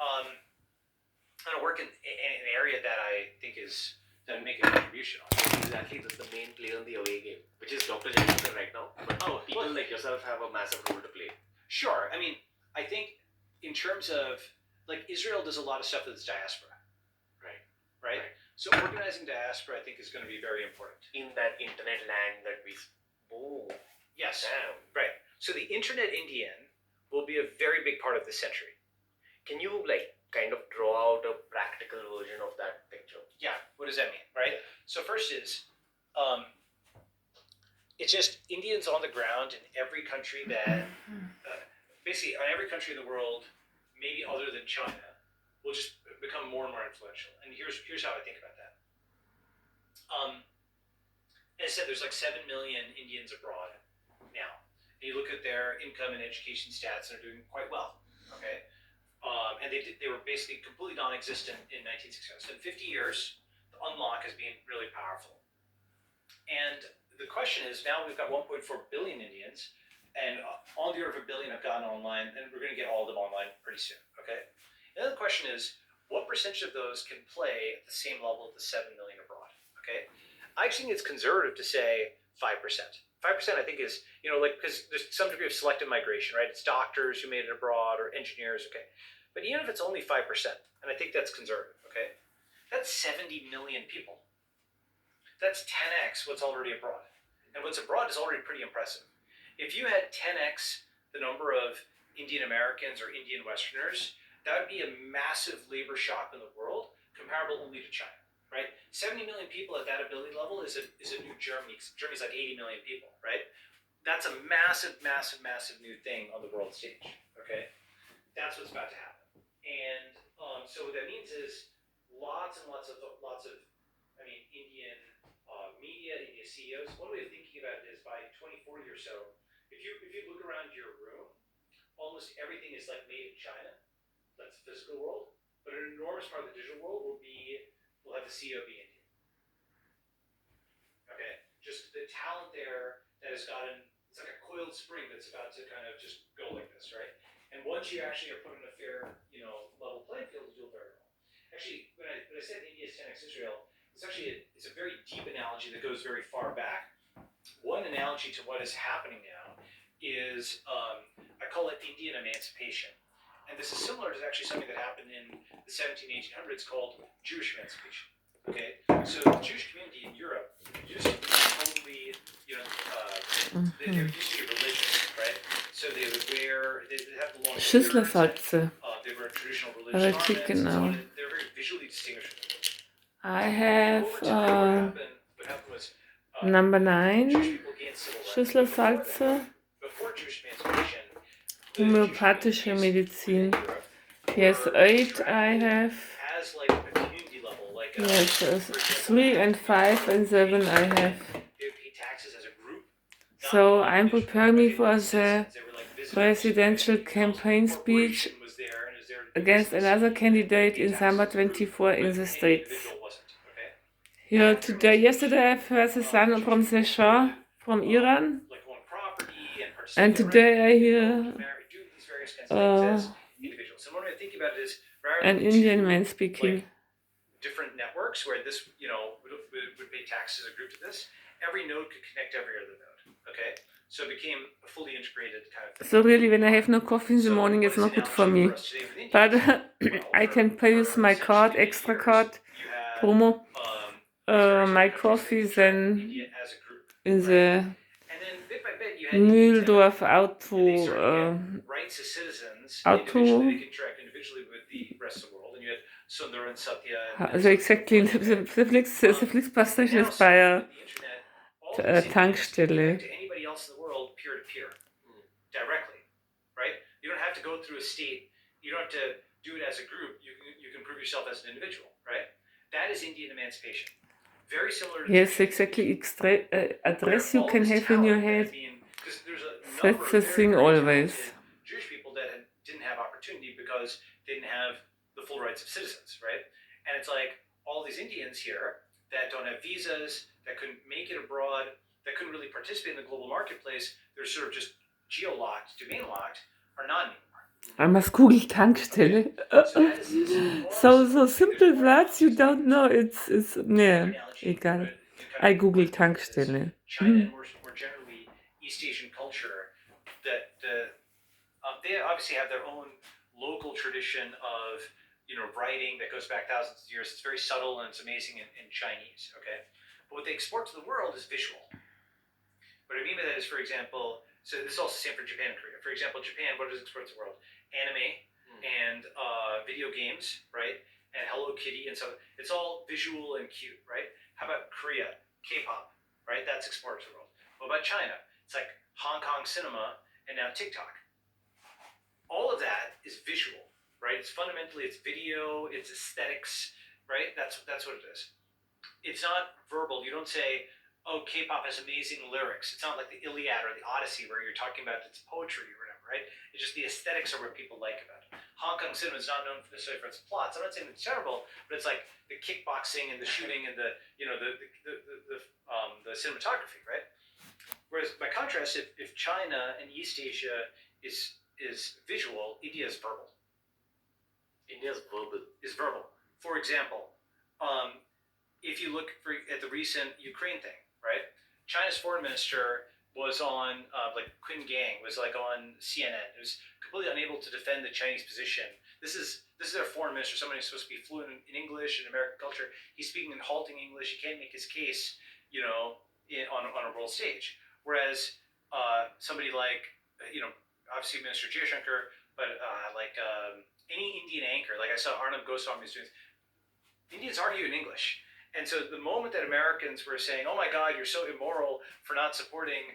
I work in an area that I think is that I make a contribution on. Exactly, the main player in the away game, which is Dr. Jackson right now. But people like yourself have a massive role to play. Sure. I mean, I think in terms of like Israel does a lot of stuff with its diaspora. Right. So organizing diaspora, I think, is going to be very important in that internet land that we. Oh. Yes. Damn. Right. So the internet Indian will be a very big part of this century. Can you kind of draw out a practical version of that picture? Yeah. What does that mean? Right. So first is, it's just Indians on the ground in every country that, basically, on every country in the world, maybe other than China, will just become more and more influential. And here's how I think about that. As I said, there's like 7 million Indians abroad now. And you look at their income and education stats, and they're doing quite well. Okay. And they were basically completely non-existent in 1960. So in 50 years, the unlock has been really powerful. And the question is, now we've got 1.4 billion Indians, and on the order of 1 billion have gotten online, and we're going to get all of them online pretty soon. Okay. And then the question is, what percentage of those can play at the same level of the 7 million abroad? Okay. I actually think it's conservative to say 5%. 5% I think is, because there's some degree of selective migration, right? It's doctors who made it abroad or engineers, okay? But even if it's only 5%, and I think that's conservative, okay? That's 70 million people. That's 10x what's already abroad. And what's abroad is already pretty impressive. If you had 10x the number of Indian Americans or Indian Westerners, that would be a massive labor shock in the world, comparable only to China, right? 70 million people at that ability level is a new Germany. Germany's like 80 million people, right? That's a massive, massive, massive new thing on the world stage, okay? That's what's about to happen. And so what that means is lots and lots of Indian media, Indian CEOs. One way of thinking about it is by 2040 or so, if you look around your room, almost everything is like made in China. That's the physical world, but an enormous part of the digital world will have the CEO be Indian. Okay, just the talent there that has gotten, it's like a coiled spring that's about to kind of just go like this, right? And once you actually are put in a fair, level playing field, you do very well. Actually, when I said India is 10x Israel, it's a very deep analogy that goes very far back. One analogy to what is happening now is, I call it Indian emancipation. And this is similar to actually something that happened in the 1800s called Jewish emancipation. Okay, so the Jewish community in Europe used to be totally, they used to be religious, right? So they would have the long Schüsslersalze. They were a traditional religious garment. Genau. They're very visually distinguishable. I have number 9, Schüsslersalze, homöopathische Medizin. Yes, 8 I have. Yes, 3 and 5 and 7 I have. So I'm preparing me for the presidential campaign speech against another candidate in summer 24 in the States. Here yesterday I've heard the son from the Shah from Iran, and today I hear an Indian man speaking. Different networks where this, would pay taxes as a group to this. Every node could connect every other node. Okay, so it became a fully integrated kind of thing. So really, when I have no coffee in the morning, it's not good for me. But I can pay with my card, extra card, promo, my coffee then in the Mühldorf Auto. Also exactly the Flixbus station is by a Tankstelle. Anybody else in the world, peer to peer, directly, right? You don't have to go through a state. You don't have to do it as a group. You can prove yourself as an individual, right? That is Indian emancipation. Very similar to yes, exactly. Address you can have in your head. That's the thing always. Jewish people that didn't have opportunity because they didn't have the full rights of citizens, right? And it's like all these Indians here that don't have visas, that couldn't make it abroad, that couldn't really participate in the global marketplace, they're sort of just geo-locked, domain-locked, are not anymore. I must Google Tankstelle. So simple words you don't know. It's yeah, egal. I Google Tankstelle. China and more generally East Asian culture, that they obviously have their own local tradition of writing that goes back thousands of years. It's very subtle and it's amazing in Chinese. Okay, but what they export to the world is visual. What I mean by that is, for example, so this is also the same for Japan and Korea. For example, Japan, what does it export to the world? Anime and video games, right? And Hello Kitty and so it's all visual and cute, right? How about Korea? K-pop, right? That's exported to the world. What about China? It's like Hong Kong cinema and now TikTok. All of that is visual, right? It's fundamentally it's video, it's aesthetics, right? That's what it is. It's not verbal. You don't say, "Oh, K-pop has amazing lyrics." It's not like the Iliad or the Odyssey where you're talking about its poetry or whatever, right? It's just the aesthetics are what people like about it. Hong Kong cinema is not known necessarily for its plots. I'm not saying it's terrible, but it's like the kickboxing and the shooting and the cinematography, right? Whereas by contrast, if China and East Asia is visual, India is verbal. India's verbal. Is verbal. For example, if you look at the recent Ukraine thing, right? China's foreign minister was on like Qin Gang was like on CNN. It was completely unable to defend the Chinese position. This is their foreign minister, somebody who's supposed to be fluent in English and American culture. He's speaking in halting English. He can't make his case, on a world stage. Whereas somebody like obviously Minister Jayashankar, but any Indian anchor, like I saw Arnab Goswami was doing, Indians argue in English. And so the moment that Americans were saying, "Oh my God, you're so immoral for not supporting,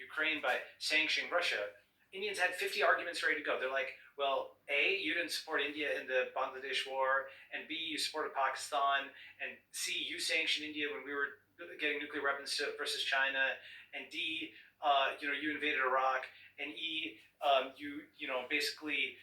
Ukraine by sanctioning Russia," Indians had 50 arguments ready to go. They're like, "Well, A, you didn't support India in the Bangladesh war, and B, you supported Pakistan, and C, you sanctioned India when we were getting nuclear weapons versus China, and D, you invaded Iraq, and E, you basically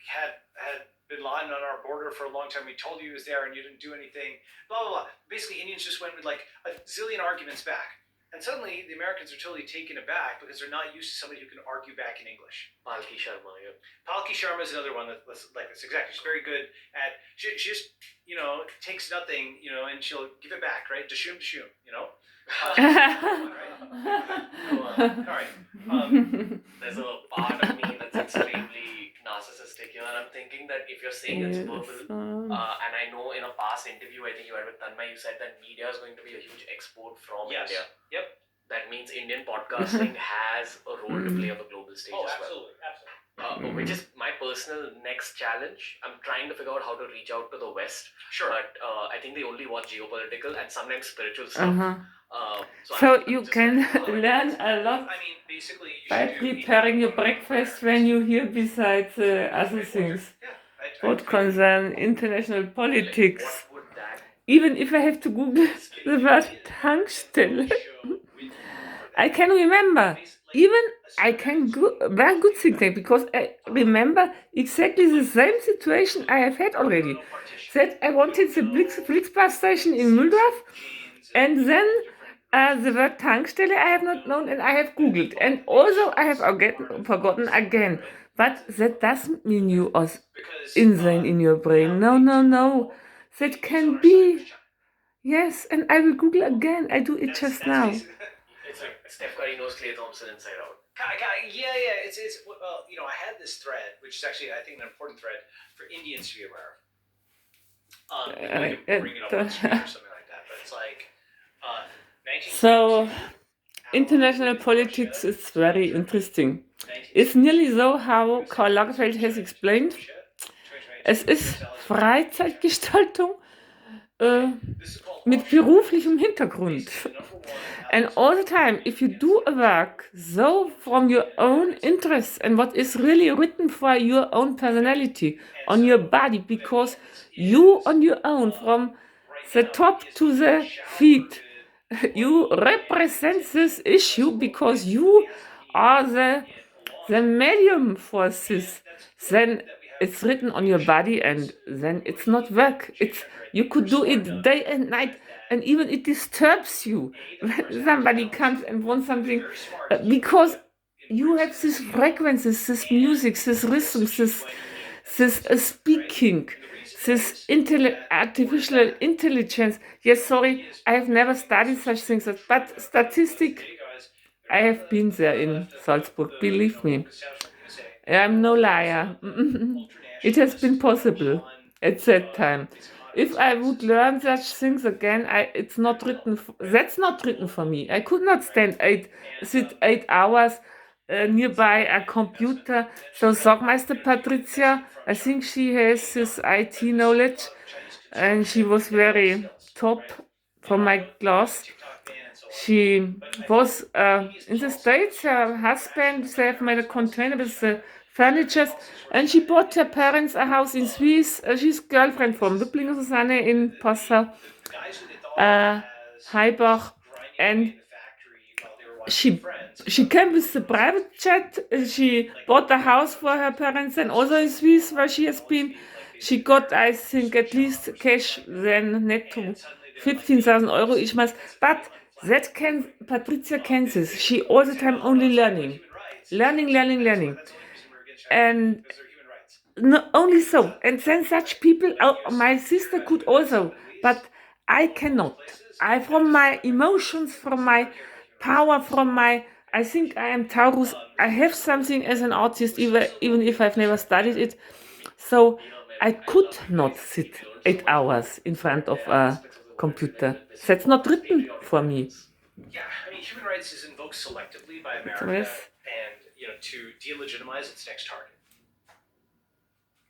had Bin Laden on our border for a long time. We told you he was there, and you didn't do anything." Blah blah blah. Basically, Indians just went with like a zillion arguments back, and suddenly the Americans are totally taken aback because they're not used to somebody who can argue back in English. Palki Sharma, yeah. Palki Sharma is another one that's like this. Exactly, she's very good at. She just takes nothing, and she'll give it back, right? Dashum. All right. There's a part of me that's extremely narcissistic here, and I'm thinking that if you're saying it's verbal, and I know in a past interview, I think you had with Tanmay, you said that media is going to be a huge export from India. Yep. That means Indian podcasting has a role to play on the global stage as well. Absolutely. Which is my personal next challenge. I'm trying to figure out how to reach out to the West. Sure. But I think they only watch geopolitical and sometimes spiritual stuff. So you can learn a lot basically by preparing your breakfast when you hear besides other things. What concern international politics. What would that Even if I have to Google the word Tankstelle, I can remember. Even I can go very good thing there, because I remember exactly the same situation I have had already. That I wanted the Flixbus station in Mühldorf, and then the word Tankstelle I have not known, and I have Googled, and also I have forgotten again. But that doesn't mean you are insane in your brain. No. That can be. Yes, and I will Google again. I do it just now. It's like Steph Curry knows Klay Thompson inside out. Yeah. It's I had this thread, which is actually I think an important thread for Indians to be aware of. I can bring it up on screen or something like that, but it's like. So, international politics is very interesting. It's nearly so how Karl Lagerfeld has explained. Es ist Freizeitgestaltung mit beruflichem Hintergrund. And all the time, if you do a work so from your own interests and what is really written for your own personality on your body, because you on your own, from the top to the feet, you represent this issue because you are the medium for this, then it's written on your body, and then it's not work. You could do it day and night, and even it disturbs you when somebody comes and wants something, because you have these frequencies, this music, this rhythms, this speaking, this artificial intelligence. Yes, sorry, I have never studied such things, but statistic, I have been there in Salzburg, believe me. I'm no liar. It has been possible at that time. If I would learn such things again, it's not written. That's not written for me. I could not sit 8 hours nearby a computer. So Sorgmeister Patricia, I think she has this IT knowledge, and she was very top from my class. She was in the States. Her husband, they have made a container with the furniture, and she bought her parents a house in Swiss. She's girlfriend from Lübblinger Susanne in Passau, Heibach, and she came with the private jet. She bought a house for her parents, and also in Swiss, where she has been. She got, I think, at least cash then netto 15,000 euro each month. But that Patricia Kansas. She all the time only learning. And not only so. And then such people, my sister could also, but I cannot. From my emotions, from my power, I think I am Taurus. I have something as an artist, even if I've never studied it. So I could not sit 8 hours in front of a computer. That's not written for me. Yeah, I mean, human rights is invoked selectively by America, and to delegitimize its next target,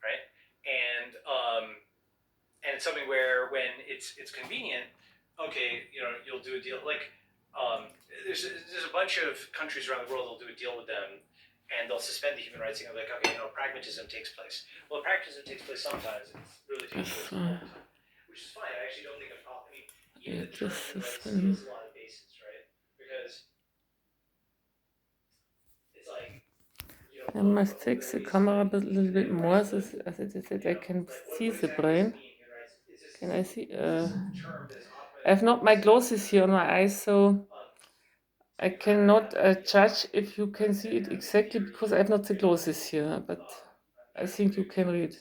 right? And it's something where when it's convenient, okay, you'll do a deal. Like there's a bunch of countries around the world that'll do a deal with them, and they'll suspend the human rights thing. Like, okay, pragmatism takes place. Well, pragmatism takes place sometimes. It's really takes place all the time, which is fine. I actually don't think even the term human rights steals a lot of bases, right? Because it's like I must take the camera a little bit more so that I can see the brain. Can I see? I have not my glasses here on my eyes, so I cannot judge if you can see it exactly because I have not the glasses here, but I think you can read.